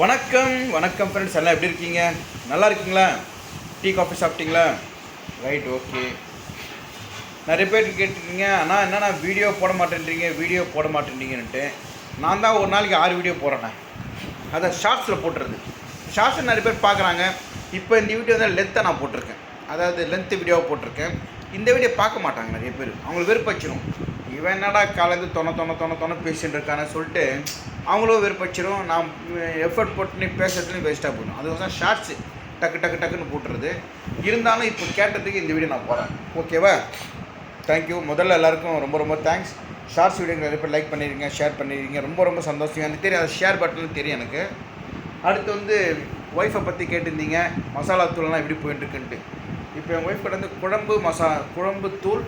வணக்கம் வணக்கம் ஃப்ரெண்ட்ஸ், எல்லாம் எப்படி இருக்கீங்க? நல்லா இருக்கீங்களா? டீ காஃபி சாப்பிட்டீங்களா? Right, okay. நிறைய பேர் கேட்டுருக்கீங்க, ஆனால் என்னென்னா வீடியோ போட மாட்டேன்றீங்கன்ட்டு. நான் தான் ஒரு நாளைக்கு 6 வீடியோ போடுறேன். அதை ஷார்ட்ஸில் போட்டுருது. ஷார்ட்ஸில் நிறைய பேர் பார்க்குறாங்க. இப்போ இந்த வீடியோ தான் லென்த்தாக நான் போட்டிருக்கேன், அதாவது லென்த்து வீடியோவை போட்டிருக்கேன். இந்த வீடியோ பார்க்க மாட்டாங்க நிறைய பேர், அவங்களுக்கு வெறுப்பச்சிடும். இவன் என்னடா காலேருந்து தொண பேசிகிட்டு இருக்கான்னு சொல்லிட்டு அவங்களும் வெறுப்பச்சிடும். நான் எஃபர்ட் போட்டு பேசுறதுலையும் வேஸ்ட்டாக போயிடும். அதுதான் ஷார்ட்ஸு டக்குன்னு போட்டுறது. இருந்தாலும் இப்போ கேட்டதுக்கு இந்த வீடியோ நான் போகிறேன், ஓகேவா? தேங்க்யூ. முதல்ல எல்லாருக்கும் ரொம்ப தேங்க்ஸ். ஷார்ட்ஸ் வீடியோ நிறைய பேர் லைக் பண்ணிடுங்க, ஷேர் பண்ணிடுங்க. ரொம்ப சந்தோஷம். எனக்கு தெரியும், அது ஷேர் பட்டன் தெரியும் எனக்கு. அடுத்து ஒய்ஃபை பற்றி கேட்டிருந்தீங்க, மசாலா தூள்லாம் எப்படி போயிட்டுருக்குன்ட்டு. இப்போ என் ஒய்ஃப் கிட்ட குழம்பு தூள்,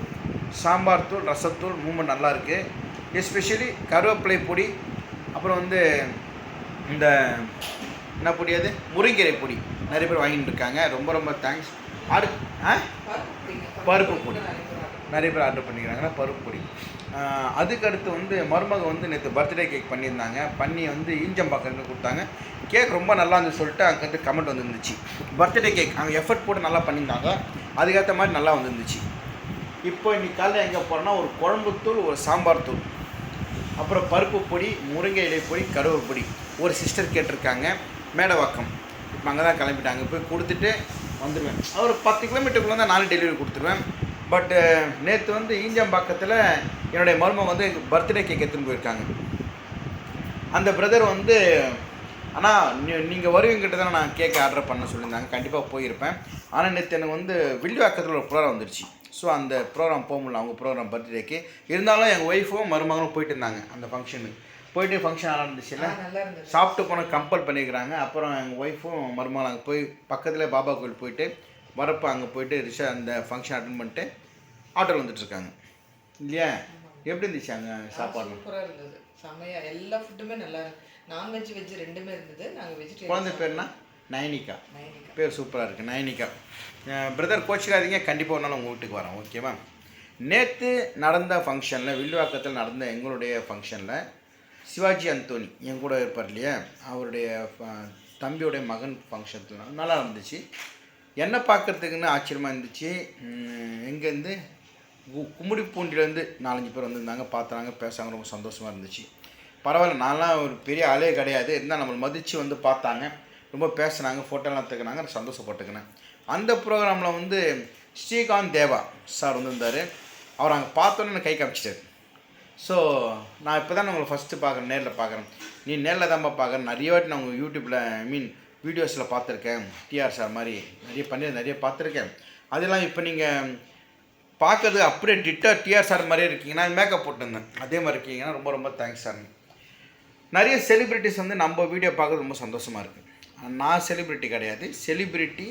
சாம்பார் தூள், ரசத்தூள் மூமெண்ட் நல்லாயிருக்கு. எஸ்பெஷலி கருவேப்பிலை பொடி, அப்புறம் இந்த என்ன பொடி, அது முருங்கீரை பொடி நிறைய பேர் வாங்கிட்டு இருக்காங்க. ரொம்ப தேங்க்ஸ். பருப்பு பொடி நிறைய பேர் ஆர்டர் பண்ணிக்கிறாங்கன்னா பருப்பு பொடி. அதுக்கு அடுத்து மருமக நேற்று பர்த்டே கேக் பண்ணியிருந்தாங்க. பண்ணி ஈஞ்சம்பாக்கன்னு கொடுத்தாங்க. கேக் ரொம்ப நல்லா இருந்து சொல்லிட்டு அங்கே கமெண்ட் வந்துருந்துச்சு. பர்த்டே கேக் அங்கே எஃபர்ட் போட்டு நல்லா பண்ணியிருந்தாங்க, அதுக்கேற்ற மாதிரி நல்லா வந்துருந்துச்சு. இப்போ இன்றைக்கி காலையில் எங்கே போகிறோன்னா, ஒரு குழம்புத்தூள், ஒரு சாம்பார் தூள், அப்புறம் பருப்பு பொடி, முருங்கை இலை பொடி, கருவேப்பிலை பொடி. ஒரு சிஸ்டர் கேட்டிருக்காங்க, மேடவாக்கம். இப்போ அங்கே தான் கிளம்பிட்டாங்க. போய் கொடுத்துட்டு வந்துடுவேன். ஒரு 10 கிலோமீட்டருக்குள்ளே தான் நானும் டெலிவரி கொடுத்துருவேன். பட்டு நேற்று ஈஞ்சம்பாக்கத்தில் என்னுடைய மருமக பர்த்டே கேக் எடுத்துன்னு போயிருக்காங்க. அந்த பிரதர் ஆனால் நீங்கள் வருவீங்கிட்ட தான் நான் கேக் ஆர்டர் பண்ண சொல்லியிருந்தாங்க. கண்டிப்பாக போயிருப்பேன். ஆனால் நேற்று எனக்கு வில்லிவாக்கத்தில் ஒரு ப்ரோக்ராம் வந்துருச்சு. ஸோ அந்த ப்ரோக்ராம் போக முடியல, அவங்க ப்ரோக்ராம் பர்த்டேக்கு. இருந்தாலும் எங்கள் ஒய்ஃபும் மருமகளும் போயிட்டு இருந்தாங்க அந்த ஃபங்க்ஷனுக்கு. போயிட்டு ஃபங்க்ஷன் நல்லா இருந்துச்சுல்ல, சாப்பிட்டு போன கம்பல் பண்ணிக்கிறாங்க. அப்புறம் எங்கள் ஒய்ஃபும் மருமகளும் அங்கே போய் பக்கத்தில் பாபா கோயில் போயிட்டு வரப்போ அங்கே போயிட்டு அந்த ஃபங்க்ஷன் அட்டன் பண்ணிட்டு ஆட்டோவில் வந்துட்டுருக்காங்க இல்லையா? எப்படி இருந்துச்சு அங்கே சாப்பாடு? சூப்பராக இருந்தது, செம்மையாக. எல்லா ஃபுட்டுமே நல்லா, நான்வெஜ் வெஜ் ரெண்டுமே இருந்தது. நாங்கள் வெஜிடேரியன். குழந்தை பேர்னா நயனிகா. பேர் சூப்பராக இருக்குது, நயனிகா. பிரதர் கோச்சிக்காதீங்க, கண்டிப்பாக ஒரு நாள் உங்கள் வீட்டுக்கு வரேன், ஓகேவா? நேற்று நடந்த ஃபங்க்ஷனில், வில்லுவாக்கத்தில் நடந்த எங்களுடைய ஃபங்க்ஷனில் சிவாஜி அந்தோனி என் கூட இருப்பார் இல்லையா, அவருடைய தம்பியோடைய மகன் ஃபங்க்ஷனில் நல்லா இருந்துச்சு. என்ன பார்க்குறதுக்குன்னு ஆச்சரியமாக இருந்துச்சு. எங்கேருந்து கும்மிடிப்பூண்டிலேருந்து 4-5 பேர் வந்திருந்தாங்க, பார்த்தாங்க, பேசாங்க. ரொம்ப சந்தோஷமாக இருந்துச்சு. பரவாயில்ல, நான்லாம் ஒரு பெரிய ஆளே கிடையாது, இருந்தால் நம்மளை மதித்து பார்த்தாங்க, ரொம்ப பேசுனாங்க, ஃபோட்டோலாம் எடுத்துக்கினாங்க, சந்தோஷப்பட்டுக்கினேன். அந்த ப்ரோக்ராமில் ஸ்ரீகாந்த் தேவா சார் வந்திருந்தார். அவர் அங்கே பார்த்தோன்னே கை காமிச்சிட்டார். ஸோ நான் இப்போ தான் உங்களை ஃபஸ்ட்டு பார்க்குறேன், நேரில் பார்க்குறேன். நீ நேரில் தான்ப்பா பார்க்குறேன். நிறைய வாட்டி நான் உங்கள் யூடியூப்பில் வீடியோஸில் பார்த்துருக்கேன். டிஆர் சார் மாதிரி நிறைய பார்த்துருக்கேன். அதெல்லாம் இப்போ நீங்கள் பார்க்குறது அப்படியே டிட்டா டிஆர் சார் மாதிரியே இருக்கீங்கன்னா, மேக்கப் போட்டிருந்தேன் அதே மாதிரி இருக்கீங்கன்னா ரொம்ப தேங்க்ஸ் சார். நிறைய செலிப்ரிட்டிஸ் நம்ம வீடியோ பார்க்குறது ரொம்ப சந்தோஷமாக இருக்குது. நான் செலிப்ரிட்டி கிடையாது, செலிப்ரிட்டி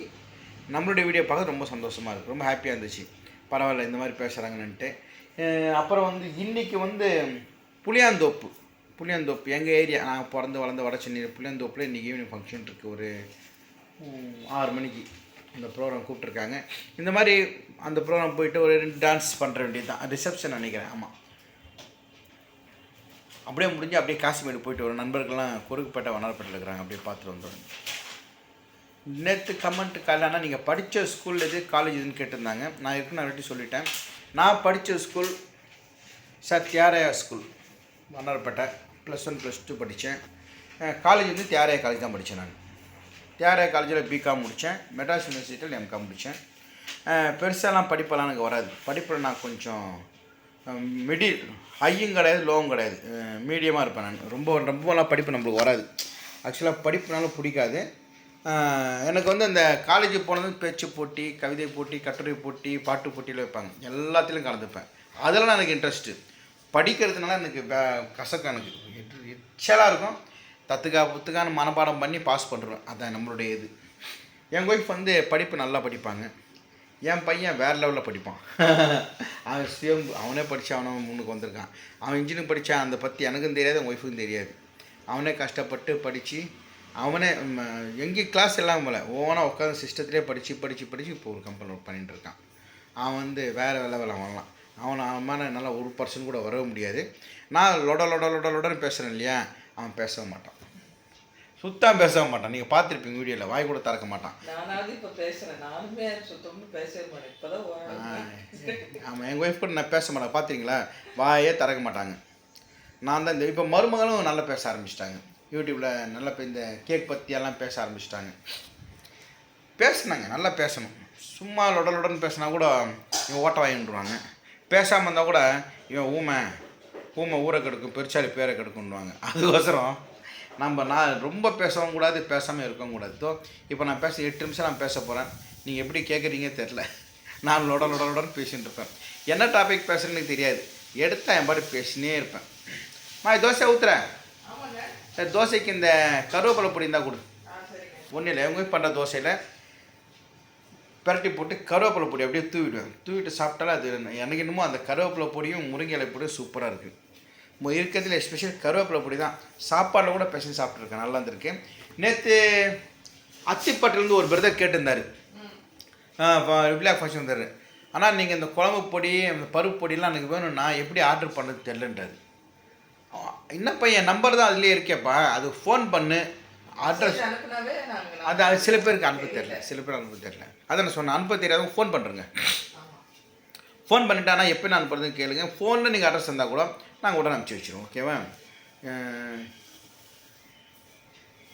நம்மளுடைய வீடியோ பார்க்க ரொம்ப சந்தோஷமாக இருக்குது, ரொம்ப ஹாப்பியாக இருந்துச்சு. பரவாயில்ல இந்த மாதிரி பேசுகிறாங்கன்னுட்டு. அப்புறம் இன்றைக்கி புளியாந்தோப்பு எங்கள் ஏரியா, நான் பிறந்து வளர்ந்த வட சென்னை புளியாந்தோப்பில் இன்றைக்கி ஈவினிங் ஃபங்க்ஷன் இருக்குது. ஒரு 6 மணிக்கு இந்த ப்ரோக்ராம் கூப்பிட்ருக்காங்க. இந்த மாதிரி அந்த ப்ரோக்ராம் போயிட்டு ஒரு 2 டான்ஸ் பண்ணுற வேண்டியது தான், ரிசப்ஷன் நினைக்கிறேன். ஆமாம், அப்படியே முடிஞ்சு அப்படியே காசிமேடு போயிட்டு ஒரு நண்பர்கள்லாம் குறுக்குப்பேட்டை வண்ணாரப்பேட்டையில் இருக்கிறாங்க, அப்படியே பார்த்துட்டு வந்துடுங்க. நேற்று கமெண்ட் காலைனா நீங்கள் படித்த ஸ்கூல் எது, காலேஜ் எதுன்னு கேட்டிருந்தாங்க. நான் வாட்டி சொல்லிட்டேன். நான் படித்த ஸ்கூல் தியாரையா ஸ்கூல் வண்ணாரப்பேட்டை. +1 +2 படித்தேன். காலேஜ் தியாரையா காலேஜ் தான் படித்தேன். நான் தியாரையா காலேஜில் பிகாம் முடித்தேன். மெட்ராஸ் யூனிவர்சிட்டியில் எம்காம் முடித்தேன். பெருசாலாம் படிப்பெல்லாம் எனக்கு வராது. படிப்பில் நான் கொஞ்சம் மிடில், ஹையும் கிடையாது, லோவும் கிடையாது, மீடியமாக இருப்பேன். நான் ரொம்பலாம் படிப்பு நம்மளுக்கு வராது. ஆக்சுவலாக படிப்புனாலும் பிடிக்காது எனக்கு. அந்த காலேஜ் போனது பேச்சு போட்டி, கவிதை போட்டி, கட்டுரை போட்டி, பாட்டு போட்டியில் வைப்பாங்க, எல்லாத்துலேயும் கலந்துப்பேன். அதெல்லாம் எனக்கு இன்ட்ரெஸ்ட்டு. படிக்கிறதுனால எனக்கு கசக்கம், எனக்கு எச்சலாக இருக்கும். புத்துக்கான மனப்பாடம் பண்ணி பாஸ் பண்ணுறேன், அதான் நம்மளுடைய இது. என் ஒய்ஃப் படிப்பு நல்லா படிப்பாங்க. என் பையன் வேறு லெவலில் படிப்பான். அவனே படித்து அவனை முன்னுக்கு வந்திருக்கான். அவன் இன்ஜினியரிங் படித்தான், அதை பற்றி எனக்கும் தெரியாது, என் ஒய்ஃபுக்கும் தெரியாது. அவனே கஷ்டப்பட்டு படித்து அவனே எங்கேயும் கிளாஸ் எல்லாம் போல ஓனாக உட்காந்து சிஸ்டத்துலேயே படித்து இப்போ ஒரு கம்பெனி ஒர்க் பண்ணிகிட்டு இருக்கான். அவன் வேறு லெவலில் வரலாம். அவன் மேலே என்னால் 1% கூட வரவே முடியாது. நான் லொடன்னு பேசுகிறேன் இல்லையா, அவன் பேசவே மாட்டான். சுத்தம் பேச மாட்டான். நீங்கள் பார்த்துருப்பீங்க வீடியோவில், வாய் கூட திறக்க மாட்டான். நானாவது இப்போ பேசுகிறேன், நானுமே சுத்தமாக பேசவே மாட்டேன் இப்போ தான். ஆமாம், எங்கள் ஒய்ஃப் கூட நான் பேச மாட்டேன், பார்த்துருங்களா, வாயே திறக்க மாட்டாங்க. நான் தான் இப்போ மருமகளும் நல்லா பேச ஆரம்பிச்சிட்டாங்க. யூடியூப்பில் நல்லா இந்த கேக் பற்றியெல்லாம் பேச ஆரம்பிச்சிட்டாங்க. பேசுனாங்க, நல்லா பேசணும். சும்மா லொடலுடன் பேசினா கூட இவன் ஓட்ட வாங்கிட்டுருவாங்க. பேசாமல் இருந்தால் கூட இவன் ஊமை ஊரை கெடுக்கும், பெருச்சாலி பேரை கெடுக்குன்னுவாங்க. அதுக்கோசரம் நான் ரொம்ப பேசவும் கூடாது, பேசாமல் இருக்கவும் கூடாது. இப்போ நான் 8 நிமிஷம் நான் பேச போகிறேன். நீங்கள் எப்படி கேட்குறீங்க தெரில. நான் லொடலுடன் பேசிகிட்டு இருப்பேன். என்ன டாபிக் பேசுகிறேன்னு எனக்கு தெரியாது. எடுத்தால் என் பாட்டு பேசினே இருப்பேன். நான் தோசை ஊற்றுறேன். தோசைக்கு இந்த கருவேப்பிலை பொடி இருந்தால் கொடு. ஒன்றும் இல்லை, எங்கள் பண்ணுற தோசையில் பரட்டி போட்டு கருவேப்பிலை பொடி அப்படியே தூவிட்டு சாப்பிட்டாலும் அது எனக்கு இன்னமும் அந்த கருவேப்பிலை பொடியும் முருங்கை இலை பொடியும் சூப்பராக இருக்குது. இருக்கிறதுல எஸ்பெஷல் கருவேப்பிலை பொடி தான். சாப்பாடில் கூட பேசி சாப்பிட்ருக்கேன், நல்லா இருந்திருக்கு. நேற்று அத்திப்பட்டிலேருந்து ஒரு பிரதர் கேட்டிருந்தார், விழா ஃபங்க்ஷன் வந்தார். ஆனால் நீங்கள் இந்த குழம்பு பொடி அந்த பருப்பு பொடியெலாம் எனக்கு வேணும், நான் எப்படி ஆர்டர் பண்ணது தெரிலன்றாரு. என்னப்பா என் நம்பர் தான் அதுலேயே இருக்கேப்பா, அது ஃபோன் பண்ணு, அட்ரஸ். அது சில பேருக்கு அனுப்ப தெரில, அதை நான் சொன்னேன். அனுப்ப தெரியாதவங்க ஃபோன் பண்ணுறேங்க. ஃபோன் பண்ணிட்டானா எப்போ நான் அனுப்புறதுன்னு கேளுங்க. ஃபோனில் நீங்கள் அட்ரஸ் இருந்தால் கூட நாங்கள் உடனே அனுப்பிச்சி வச்சிடுவோம். ஓகேவா?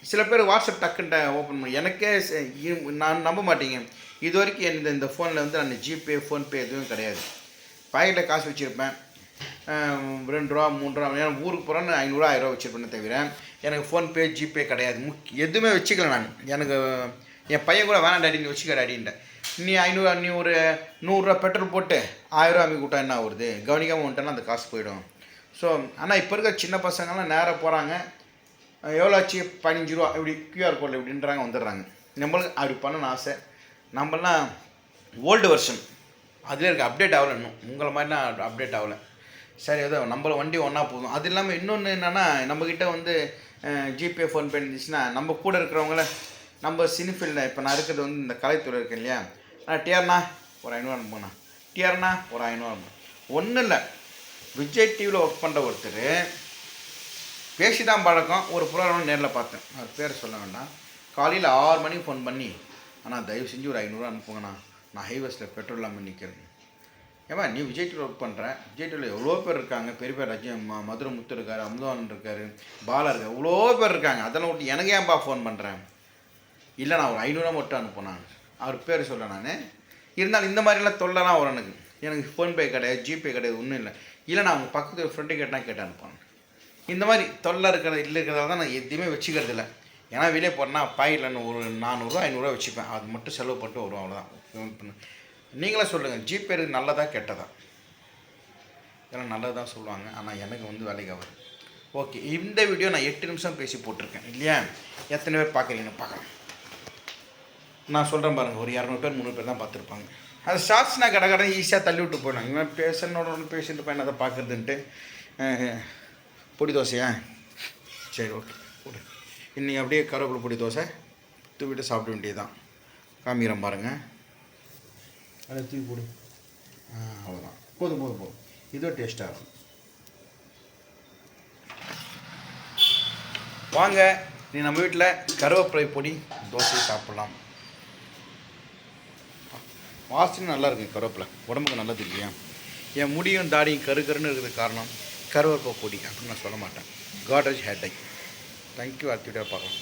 சில பேர் வாட்ஸ்அப் டக்குன்ட்ட ஓப்பன் பண்ணி எனக்கே நான் நம்ப மாட்டீங்க. இது வரைக்கும் இந்த ஃபோனில் வந்து நான் ஜிபே ஃபோன்பே எதுவும் கிடையாது. பாக்கெட்டில் காசு வச்சுருப்பேன், 2 ரூபா 3 ரூபா. ஏன்னா ஊருக்கு போகிறேன்னு 500 1000 ரூபா வச்சுருப்பேனே தவிர எனக்கு ஃபோன்பே ஜிபே கிடையாது. எதுவுமே வச்சுக்கல நான். எனக்கு என் பையன் கூட வேணாம் டாடி, நீ வச்சுக்க டாடின்ட்டேன். நீ 500, நீ ஒரு 100 ரூபா பெட்ரோல் போட்டு 1000 ரூபா அம்மி கூட்டா என்ன ஆகுது? கவனிக்காமல் வந்துட்டேன்னா அந்த காசு போயிடும். ஸோ ஆனால் இப்போ இருக்க சின்ன பசங்கள்லாம் நேராக போகிறாங்க, எவ்வளோ ஆச்சு 15 ரூபா இப்படி கியூஆர் கோடில் இப்படின்றாங்க, வந்துடுறாங்க. நம்மளுக்கு அப்படி பண்ணணும்னு ஆசை. நம்மளாம் ஓல்டு வெர்ஷன், அதில் இருக்க அப்டேட் ஆகலை இன்னும். உங்களை மாதிரினா அப்டேட் ஆகலை. சரி, ஏதோ நம்மள வண்டி ஒன்றா போதும். அது இல்லாமல் இன்னொன்று என்னென்னா, நம்மக்கிட்ட வந்து ஜிபே ஃபோன்பே இருந்துச்சுன்னா நம்ம கூட இருக்கிறவங்கள நம்ம சினிஃபீல்டில் இப்போ நான் இருக்கிறது வந்து இந்த கலைத்துறை இருக்கேன் இல்லையா, நான் டிஆர்னா ஒரு 500 அனுப்புங்கண்ணா, டிஆர்னா ஒரு 500 அனுப்புங்க. ஒன்றும் இல்லை, விஜய் டிவியில் ஒர்க் பண்ணுற ஒருத்தர் பேசி தான் பழக்கம். ஒரு ப்ரோக்ராம் நேரில் பார்த்தேன், அவர் பேர் சொல்ல வேண்டாம். காலையில் 6 மணிக்கு ஃபோன் பண்ணி, ஆனால் தயவு செஞ்சு ஒரு 500 அனுப்புங்கண்ணா, நான் ஹைவேஸில் பெட்ரோல் இல்லாமல் நிற்கிறேன். ஏமா நீ விஜய் டிவியில் ஒர்க் பண்ணுறேன், விஜய் டிவியில் எவ்வளோ பேர் இருக்காங்க, பெரிய பேர் மதுரை முத்து இருக்கார், அமுதவானன் இருக்கார், பாலா இருக்கார், இவ்வளோ பேர் இருக்காங்க. அதெல்லாம் விட்டு எனக்கு ஏன்பா ஃபோன் பண்ணுறேன்? இல்லை, நான் ஒரு 500 மட்டும் அனுப்புனாங்க. அவர் பேர் சொல்ல நான். இருந்தாலும் இந்த மாதிரிலாம் தொல்லைலாம் வரும் எனக்கு ஃபோன்பே கிடையாது, ஜிபே கிடையாது, ஒன்றும் இல்லை நான் அவங்க பக்கத்து ஃப்ரெண்டு கேட்டு அனுப்புவாங்க. இந்த மாதிரி தொல்லை இருக்கிறதால தான் நான் எதுவுமே வச்சுக்கிறது இல்லை. ஏன்னா வெளியே போகிறேன்னா பாக்கெட்டில் ஒரு 400 ரூபா 500 ரூபா வச்சுப்பேன். அது மட்டும் செலவு பண்ணிட்டு வருவோம், அவ்வளோதான். நீங்களே சொல்லுங்கள், ஜிபே நல்லதா கெட்டதா? இதெல்லாம் நல்லது தான் சொல்லுவாங்க, ஆனால் எனக்கு வந்து வேலைக்கு ஆகுது. ஓகே, இந்த வீடியோ நான் 8 நிமிஷம் பேசி போட்டிருக்கேன் இல்லையா? எத்தனை பேர் பார்க்குறீங்கன்னு பார்க்கலாம். நான் சொல்கிறேன் பாருங்கள், ஒரு 200 பேர் 300 பேர் தான் பார்த்துருப்பாங்க. அது ஷார்ட்ஸ்னால் கடை ஈஸியாக தள்ளி விட்டு போயிடும். இவன் பேசனோட ஒன்று பேசிட்டு போய் அதை பார்க்குறதுன்ட்டு. பொடி தோசையா? சரி, ஓகே போடு. இன்றைக்கி அப்படியே கருவேப்பிலை பொடி தோசை தூவிட்டு சாப்பிட வேண்டியது தான். காமிக்கிறேன் பாருங்கள், அதை தூக்கி போடு. அவ்வளோதான், போதும். இதோ டேஸ்ட்டாக இருக்கும். வாங்க, நீ நம்ம வீட்டில் கருவேப்பிலை பொடி தோசை சாப்பிட்லாம். வாசனை நல்லா இருக்குது. கருவேப்பிலை உடம்புக்கு நல்லது இல்லையா? என் முடியும் தாடியும் கருன்னு இருக்கிறது காரணம் கருவேப்பிலை பொடி அப்படின்னு நான் சொல்ல மாட்டேன். Godrej hair dye. தேங்க்யூ. அடுத்த வீடியோ பார்க்கலாம்.